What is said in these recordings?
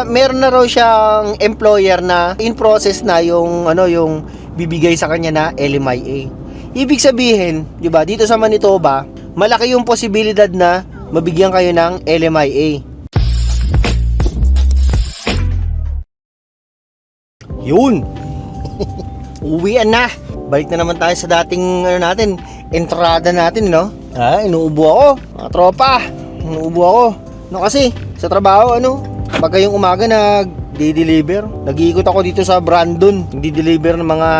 Meron na raw siyang employer na in process na yung yung bibigay sa kanya na LMIA. Ibig sabihin, 'di ba, dito sa Manitoba, malaki yung posibilidad na mabigyan kayo ng LMIA. Yun. Uwian na. Balik na naman tayo sa dating entrada natin, no? Inuubo ako, mga tropa. Inuubo ako. Kasi sa trabaho, pagka yung umaga nag-deliver. Nag-iikot ako dito sa Brandon, nag-deliver ng mga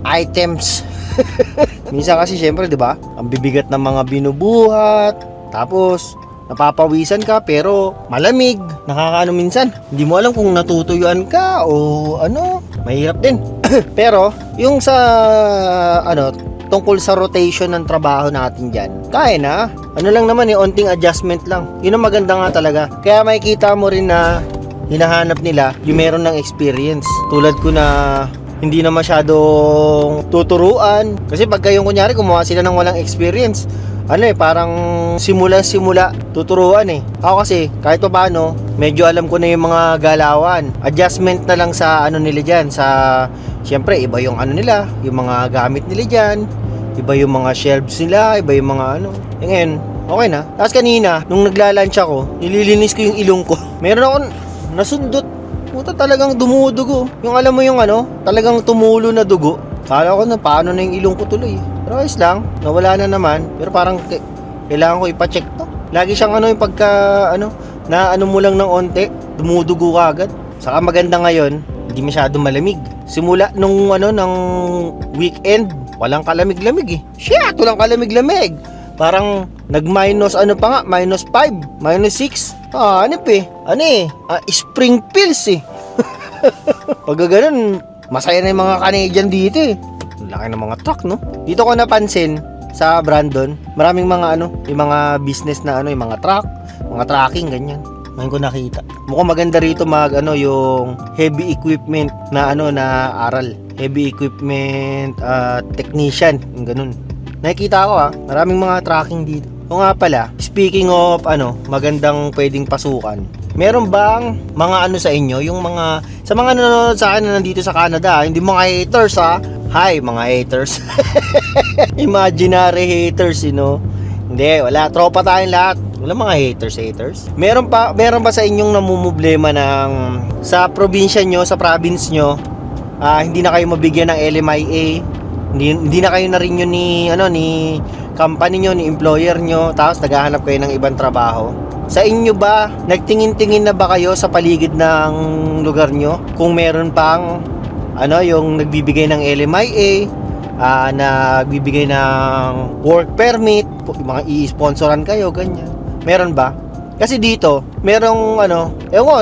items. Minsan kasi syempre, 'di ba? Ang bibigat ng mga binubuhat. Tapos napapawisan ka pero malamig. Nakakaano minsan. Hindi mo alam kung natutuyuan ka o mahirap din. Pero yung sa tungkol sa rotation ng trabaho natin dyan, kaya na. Lang naman onting adjustment lang. Yun ang maganda nga talaga. Kaya makikita mo rin na hinahanap nila yung meron ng experience. Tulad ko na hindi na masyadong tuturuan. Kasi pagka yung kunyari kumuha sila ng walang experience, parang simula tuturuan Ako kasi kahit pa paano, medyo alam ko na yung mga galawan. Adjustment na lang sa nila dyan. Siyempre iba yung nila, yung mga gamit nila dyan, iba yung mga shelves nila, iba yung mga ngayon, okay na. Tapos kanina, nung nagla-lunch ako, nililinis ko yung ilong ko. Meron ako nasundot. Puta, talagang dumudugo. Yung alam mo yung talagang tumulo na dugo. Kala ko na paano na yung ilong ko tuloy. Pero ayos lang, nawala na naman. Pero parang kailangan ko ipa-check to. Lagi siyang yung pagka na mo lang ng onte, dumudugo ka agad. Saka maganda ngayon, hindi masyado malamig. Simula nung ng weekend, walang kalamig-lamig Shit, walang kalamig-lamig. Parang nag-minus pa nga, minus 5, minus 6. Spring pills Pag ganun, masaya na yung mga Canadian dito Laki ng mga truck, no? Dito ko napansin sa Brandon, maraming mga yung mga business na yung mga truck, mga trucking, ganyan. Ngayon ko nakita. Mukhang maganda rito yung heavy equipment na na aral. Heavy equipment technician, yung ganun. Nakikita ko maraming mga trucking dito. O nga pala, speaking of magandang pwedeng pasukan. Meron bang mga sa inyo, yung mga sa mga nanonood sa akin na nandito sa Canada, hindi mga haters Hi mga haters. Imaginary haters, Hindi, wala, tropa tayong lahat. Wala mga haters. Meron ba sa inyong namumblema ng sa probinsya nyo, sa province nyo, hindi na kayo mabigyan ng LMIA, hindi na kayo na rin yun ni company nyo, ni employer nyo, tapos naghahanap kayo ng ibang trabaho? Sa inyo ba, nagtingin-tingin na ba kayo sa paligid ng lugar nyo kung meron pang yung nagbibigay ng LMIA, nagbibigay ng work permit, mga i-sponsoran kayo, ganyan? Meron ba? Kasi dito, merong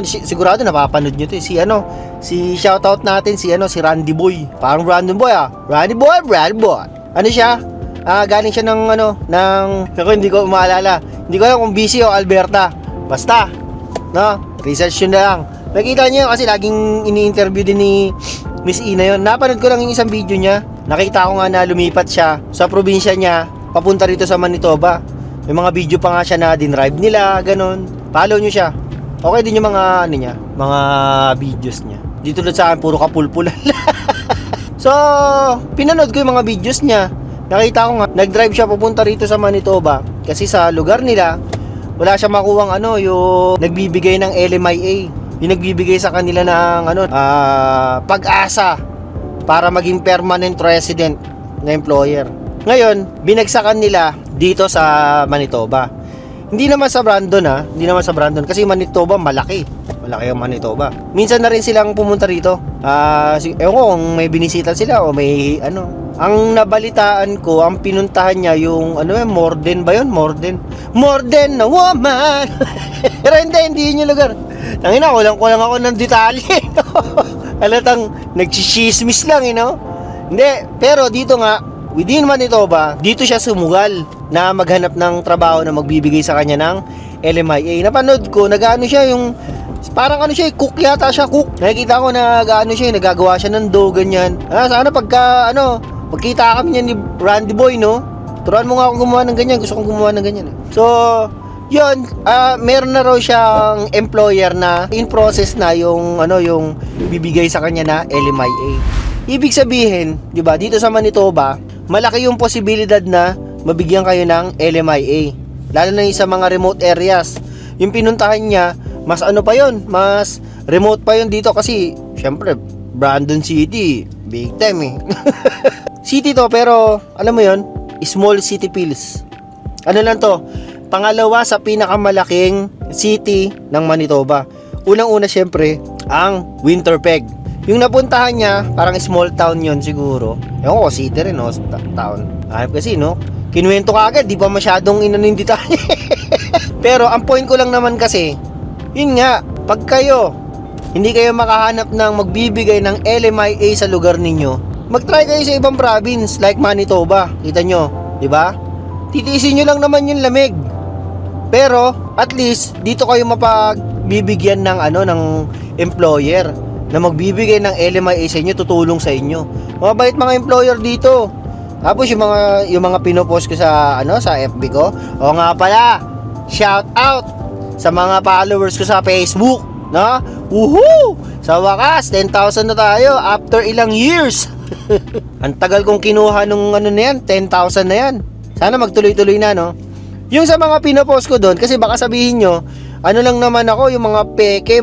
sigurado napapanood nyo to si shoutout natin si Randy Boy. Parang Randy Boy Randy Boy. Siya? Galing siya ng hindi ko maalala. Hindi ko alam kung BC o Alberta. Basta, research yun na lang. Nakita niyo kasi laging ini-interview din ni Miss Ina yun. Napanood ko lang yung isang video niya. Nakita ko nga na lumipat siya sa probinsya niya papunta rito sa Manitoba. May mga video pa nga siya na dinrive nila, ganun. Follow nyo siya. Okay din yung mga niya, mga videos niya. Dito lang sa akin, puro kapulpulan. So, pinanood ko yung mga videos niya. Nakita ko nga, nag-drive siya papunta rito sa Manitoba. Kasi sa lugar nila, wala siya makuwang yung nagbibigay ng LMIA. Yung nagbibigay sa kanila ng pag-asa para maging permanent resident na employer. Ngayon, binagsakan nila dito sa Manitoba. Hindi naman sa Brandon hindi naman sa Brandon kasi Manitoba malaki ang Manitoba. Minsan na rin silang pumunta rito. Ewan ko kung may binisita sila o may Ang nabalitaan ko, ang pinuntahan niya yung Morden ba yun? Morden na woman. Pero hindi yun yung lugar. Tangina, kulang ako ng detalye. Halatang nagchismis lang, Hindi, pero dito nga, within Manitoba, dito siya sumugal na maghanap ng trabaho na magbibigay sa kanya ng LMIA. Napanood ko, siya yung, parang cook yata siya, cook. Nakikita ko na nagagawa siya ng dough, ganyan. Sana pagka, pagkita kami niya ni Randy Boy, Turuan mo nga akong gumawa ng ganyan. Gusto kong gumawa ng ganyan. So, Yun, meron na raw siyang employer na in process na yung yung bibigay sa kanya na LMIA. Ibig sabihin, 'di ba, dito sa Manitoba, malaki yung posibilidad na mabigyan kayo ng LMIA. Lalo na yung sa mga remote areas. Yung pinuntahan niya, mas pa yun, mas remote pa yun dito kasi syempre Brandon City, big time eh. City to, pero alam mo yun, small city feels. Ano lang to, pangalawa sa pinakamalaking city ng Manitoba. Unang-una syempre, ang Winterpeg. Yung napuntahan niya, parang small town yon siguro. Ewan ko, city rin, no? Town. Kasi, no? Kinuwento ka agad, di pa masyadong inanin detalye. Pero, ang point ko lang naman kasi, yun nga, pag kayo, hindi kayo makahanap ng magbibigay ng LMIA sa lugar ninyo, mag-try kayo sa ibang province, like Manitoba. Kita nyo, di ba? Titiisin nyo lang naman yung lamig. Pero, at least, dito kayo mapagbibigyan ng, ng employer na magbibigay ng LMIA sa inyo, tutulong sa inyo. Mabait mga employer dito. Tapos yung mga pinopost ko sa sa FB ko. O nga pala, shout out sa mga followers ko sa Facebook, no? Woohoo! Sa wakas, 10,000 na tayo after ilang years. Ang tagal kong kinuha nung na yan, 10,000 na yan. Sana magtuloy-tuloy na, no? Yung sa mga pinopost ko doon, kasi baka sabihin nyo, lang naman ako, yung mga peke,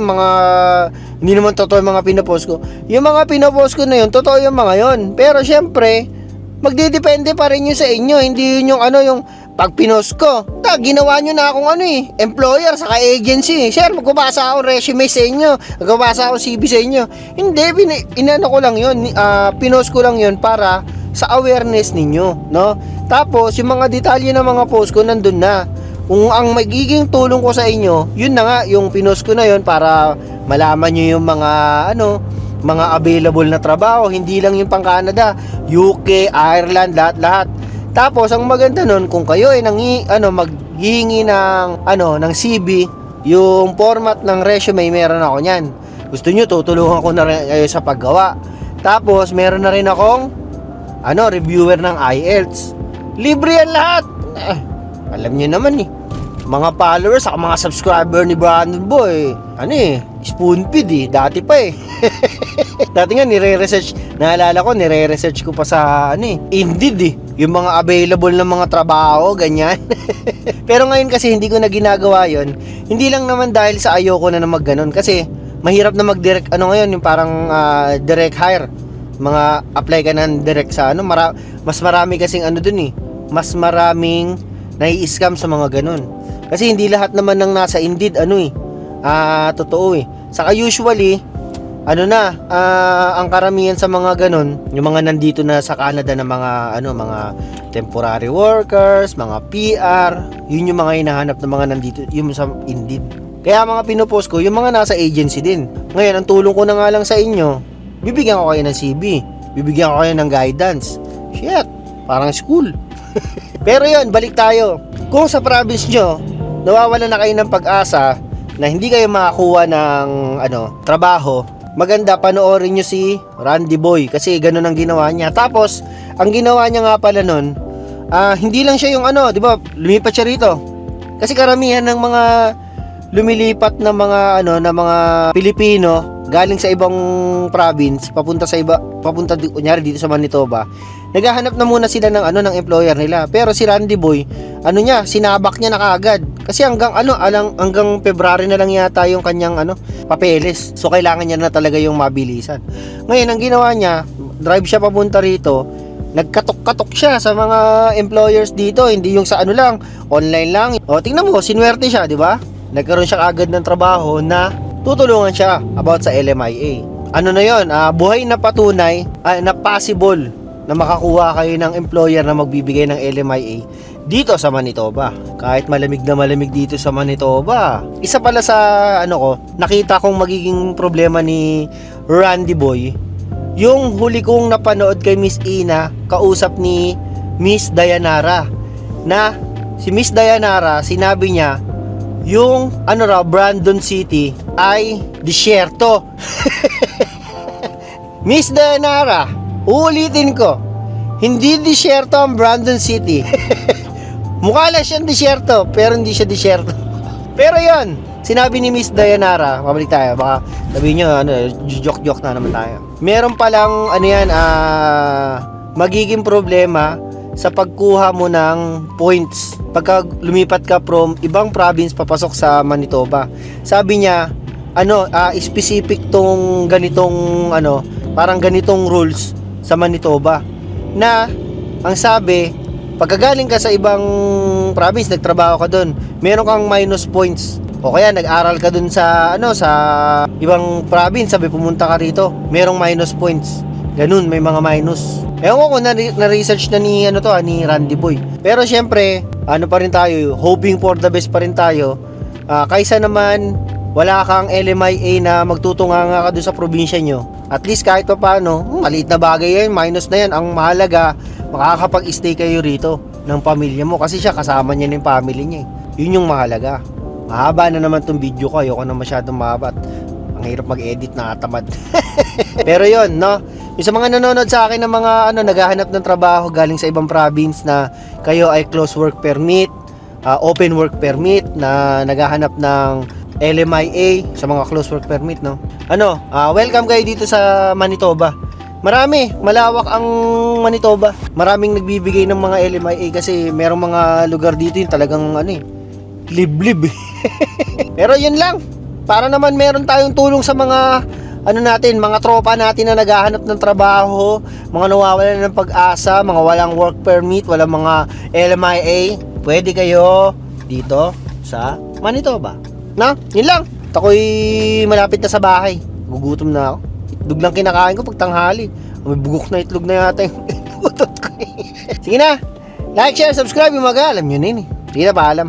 hindi naman totoo yung mga pinopost ko. Yung mga pinopost ko na yun, totoo yung mga yun. Pero syempre, magdidepende pa rin yun sa inyo. Hindi yun yung yung pag pinost ko, ginawa nyo na akong employer, saka agency. Sir, magbabasa ako resume sa inyo, magbabasa ako CV sa inyo. Hindi, inano ko lang yun, pinost ko lang yun para sa awareness ninyo, no? Tapos, yung mga detalye ng mga post ko, nandun na. Kung ang magiging tulong ko sa inyo, yun na nga, yung pinost ko na yun para malaman nyo yung mga, mga available na trabaho, hindi lang yung pang Canada, UK, Ireland, lahat-lahat. Tapos, ang maganda nun, kung kayo ay maghihingi ng CV, yung format ng resume, meron ako niyan. Gusto nyo, tutulungan ko na rin kayo sa paggawa. Tapos, meron na rin akong, reviewer ng IELTS. Libre yan lahat. Alam niyo naman mga followers at mga subscriber ni Brandon Boy, spoon feed dati pa dati nga naalala ko, nire-research ko pa sa Indeed yung mga available na mga trabaho, ganyan. Pero ngayon kasi hindi ko na ginagawa yon. Hindi lang naman dahil sa ayoko na magganon, kasi mahirap na mag-direct ngayon, yung parang direct hire, mga apply ka ng direct sa mas marami kasing dun mas maraming nai-scam sa mga ganun. Kasi hindi lahat naman ng nasa Indeed totoo Saka usually ang karamihan sa mga ganun, yung mga nandito na sa Canada na mga mga temporary workers, mga PR, yun yung mga hinahanap ng mga nandito yung sa Indeed. Kaya mga pinopost ko yung mga nasa agency din. Ngayon, ang tulong ko na nga lang sa inyo, bibigyan ko kayo ng CV, bibigyan ko kayo ng guidance. Shit, parang school. Pero yun, balik tayo. Kung sa province nyo, nawawala na kayo ng pag-asa na hindi kayo makakuha ng trabaho, maganda panoorin nyo si Randy Boy kasi ganun ang ginawa niya. Tapos, ang ginawa niya nga pala nun, hindi lang siya yung di ba, lumipat siya rito. Kasi karamihan ng mga lumilipat na mga na mga Pilipino galing sa ibang province papunta kunyari dito sa Manitoba, naghahanap na muna sila ng ng employer nila. Pero si Randy Boy, sinabak niya na kaagad. Kasi hanggang February na lang yata yung kanyang papeles. So kailangan niya na talaga yung mabilisan. Ngayon ang ginawa niya, drive siya papunta rito. Nagkatok-katok siya sa mga employers dito, hindi yung sa lang, online lang. O tingnan mo, sinuwerte siya, di ba? Nagkaroon siya agad ng trabaho na tutulungan siya about sa LMIA. Na yon, buhay na patunay na possible na makakuha kayo ng employer na magbibigay ng LMIA dito sa Manitoba. Kahit malamig na malamig dito sa Manitoba. Isa pala sa nakita kong magiging problema ni Randy Boy, yung huli kong napanood kay Miss Ina, kausap ni Miss Dayanara, na si Miss Dayanara, sinabi niya yung Brandon City ay disyerto. Miss Dayanara, uulitin ko, hindi disyerto ang Brandon City. Mukha lang siyang disyerto, pero hindi siya disyerto. Pero yon, sinabi ni Miss Dayanara, pabalik tayo, baka sabihin nyo, joke-joke na naman tayo. Meron palang, magiging problema sa pagkuha mo ng points pagka lumipat ka from ibang province papasok sa Manitoba. Sabi niya, specific tong ganitong, parang ganitong rules sa Manitoba. Na, ang sabi, pagkagaling ka sa ibang province, nagtrabaho ka doon, meron kang minus points. O kaya nag-aral ka doon sa sa ibang province, sabi pumunta ka rito, merong minus points. Ganun, may mga minus. Ewan ko na-research na ni ni Randy Boy. Pero syempre, pa rin tayo, hoping for the best pa rin tayo. Kaysa naman wala kang LMIA na magtutunganga ka doon sa probinsya nyo. At least kahit pa paano, maliit na bagay yan, minus na yan. Ang mahalaga, makakapag-stay kayo rito ng pamilya mo kasi siya kasama niya ng family niya. Yun yung mahalaga. Mahaba na naman tong video ko, ayoko na masyadong mahaba at ang hirap mag-edit, nakatamad. Pero yun, yung sa mga nanonood sa akin ng mga naghahanap ng trabaho galing sa ibang province na kayo ay close work permit, open work permit, na naghahanap ng LMIA sa mga close work permit, welcome kayo dito sa Manitoba. Malawak ang Manitoba. Maraming nagbibigay ng mga LMIA kasi merong mga lugar dito yung talagang liblib. Pero yun lang. Para naman meron tayong tulong sa mga mga tropa natin na naghahanap ng trabaho, mga nawawalan ng pag-asa, mga walang work permit, walang mga LMIA. Pwede kayo dito sa Manitoba. Yun lang. Ako'y malapit na sa bahay. Gugutom na ako. Itlog lang kinakain ko pag tanghali. May bugok na itlog na yata yung utot ko. Sige na. Like, share, subscribe yung alam nyo na yun. Sige na, paalam.